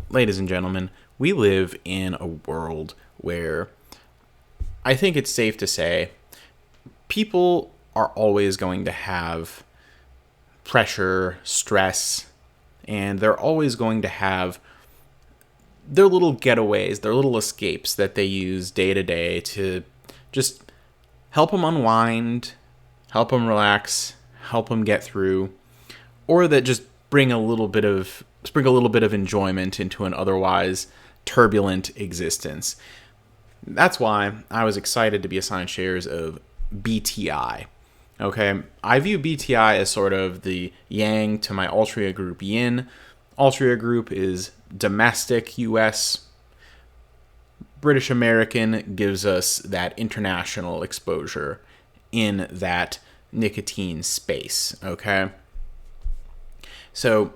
ladies and gentlemen, we live in a world where I think it's safe to say people are always going to have pressure, stress, and they're always going to have their little getaways, their little escapes that they use day to day to just help them unwind, help them relax, help them get through, or that just bring a little bit of enjoyment into an otherwise turbulent existence. That's why I was excited to be assigned shares of BTI. Okay, I view BTI as sort of the yang to my Altria Group yin. Altria Group is domestic US. British American gives us that international exposure in that nicotine space. Okay, so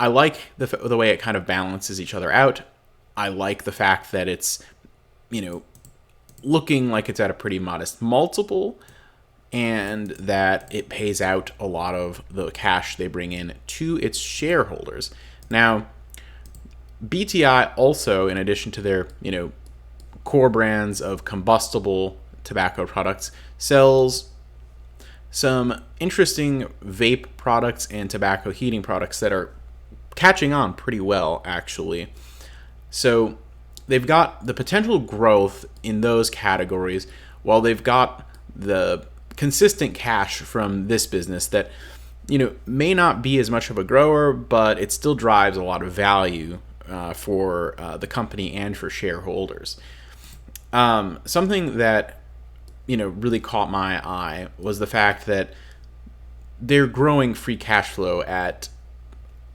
I like the way it kind of balances each other out. I like the fact that it's, looking like it's at a pretty modest multiple, and that it pays out a lot of the cash they bring in to its shareholders. Now, BTI also, in addition to their, core brands of combustible tobacco products, sells some interesting vape products and tobacco heating products that are catching on pretty well, actually. So they've got the potential growth in those categories, while they've got the consistent cash from this business that, may not be as much of a grower, but it still drives a lot of value for the company and for shareholders. Something that, really caught my eye was the fact that they're growing free cash flow at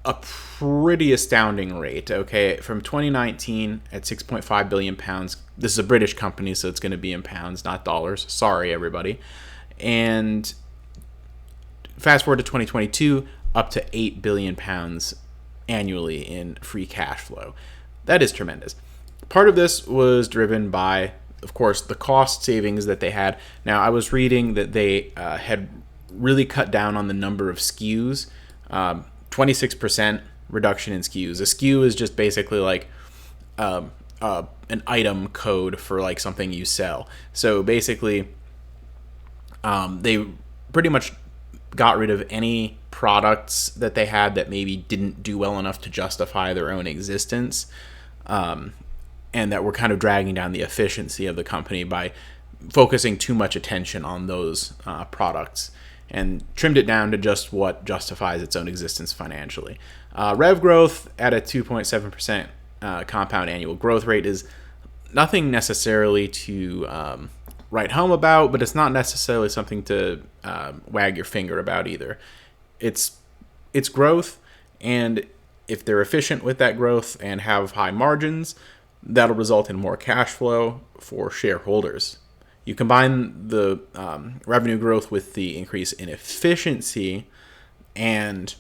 a pretty astounding rate. Okay, from 2019 at 6.5 billion pounds. This is a British company, so it's going to be in pounds, not dollars. Sorry, everybody. And fast forward to 2022, up to 8 billion pounds annually in free cash flow. That is tremendous. Part of this was driven by, of course, the cost savings that they had. Now, I was reading that they had really cut down on the number of SKUs. 26% reduction in SKUs. A SKU is just basically like an item code for like something you sell. So basically, they pretty much got rid of any products that they had that maybe didn't do well enough to justify their own existence, and that were kind of dragging down the efficiency of the company by focusing too much attention on those products, and trimmed it down to just what justifies its own existence financially. Rev growth at a 2.7% compound annual growth rate is nothing necessarily to write home about, but it's not necessarily something to wag your finger about either. It's growth, and if they're efficient with that growth and have high margins, that'll result in more cash flow for shareholders. You combine the revenue growth with the increase in efficiency, and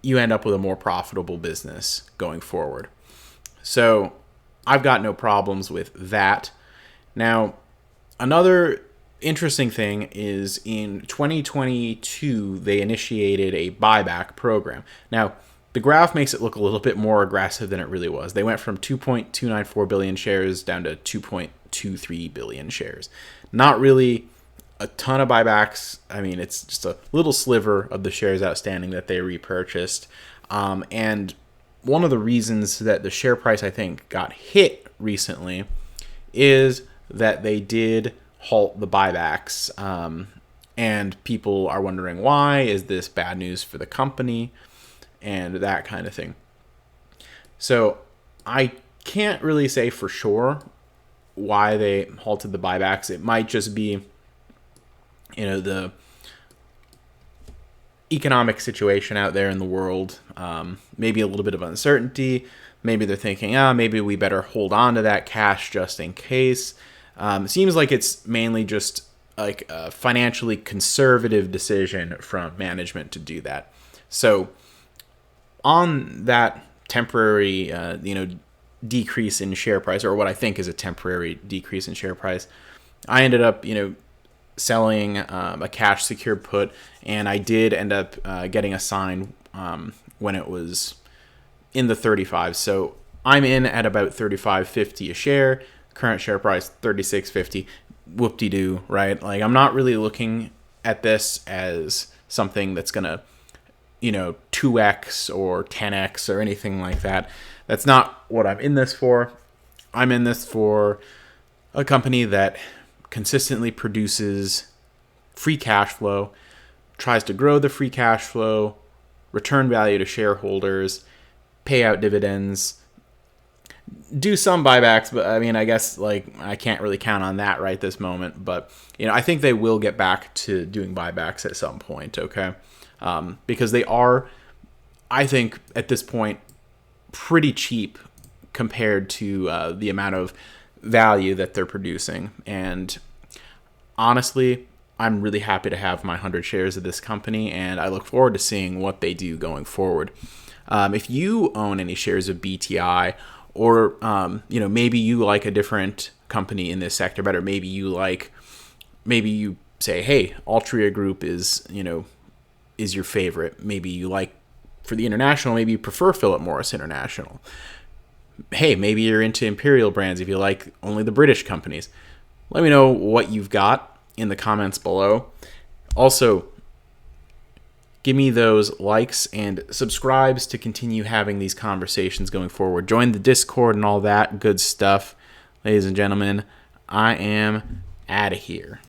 you end up with a more profitable business going forward. So I've got no problems with that. Now, another interesting thing is in 2022, they initiated a buyback program. Now, the graph makes it look a little bit more aggressive than it really was. They went from 2.294 billion shares down to 2.23 billion shares. Not really a ton of buybacks. I mean, it's just a little sliver of the shares outstanding that they repurchased. And one of the reasons that the share price, I think, got hit recently is that they did halt the buybacks. And people are wondering why. Is this bad news for the company? And that kind of thing. So I can't really say for sure why they halted the buybacks. It might just be, the economic situation out there in the world, maybe a little bit of uncertainty. Maybe they're thinking, maybe we better hold on to that cash just in case. It seems like it's mainly just like a financially conservative decision from management to do that. So on that temporary, decrease in share price, or what I think is a temporary decrease in share price, I ended up, selling a cash secured put, and I did end up getting a sign when it was in the 35s. So I'm in at about 35.50 a share. Current share price 36.50. Whoop-de-doo, right? Like, I'm not really looking at this as something that's going to, 2x or 10x or anything like that. That's not what I'm in this for. I'm in this for a company that consistently produces free cash flow, tries to grow the free cash flow, return value to shareholders, pay out dividends, do some buybacks, but I mean, I guess like I can't really count on that right this moment. But I think they will get back to doing buybacks at some point. Okay, because they are, I think at this point, pretty cheap compared to the amount of value that they're producing. And honestly, I'm really happy to have my 100 shares of this company, and I look forward to seeing what they do going forward. If you own any shares of BTI, or maybe you like a different company in this sector better, maybe you say, hey, Altria Group is your favorite. Maybe you like, for the international, maybe you prefer Philip Morris International. Hey, maybe you're into Imperial Brands if you like only the British companies. Let me know what you've got in the comments below. Also, give me those likes and subscribes to continue having these conversations going forward. Join the Discord and all that good stuff. Ladies and gentlemen, I am out of here.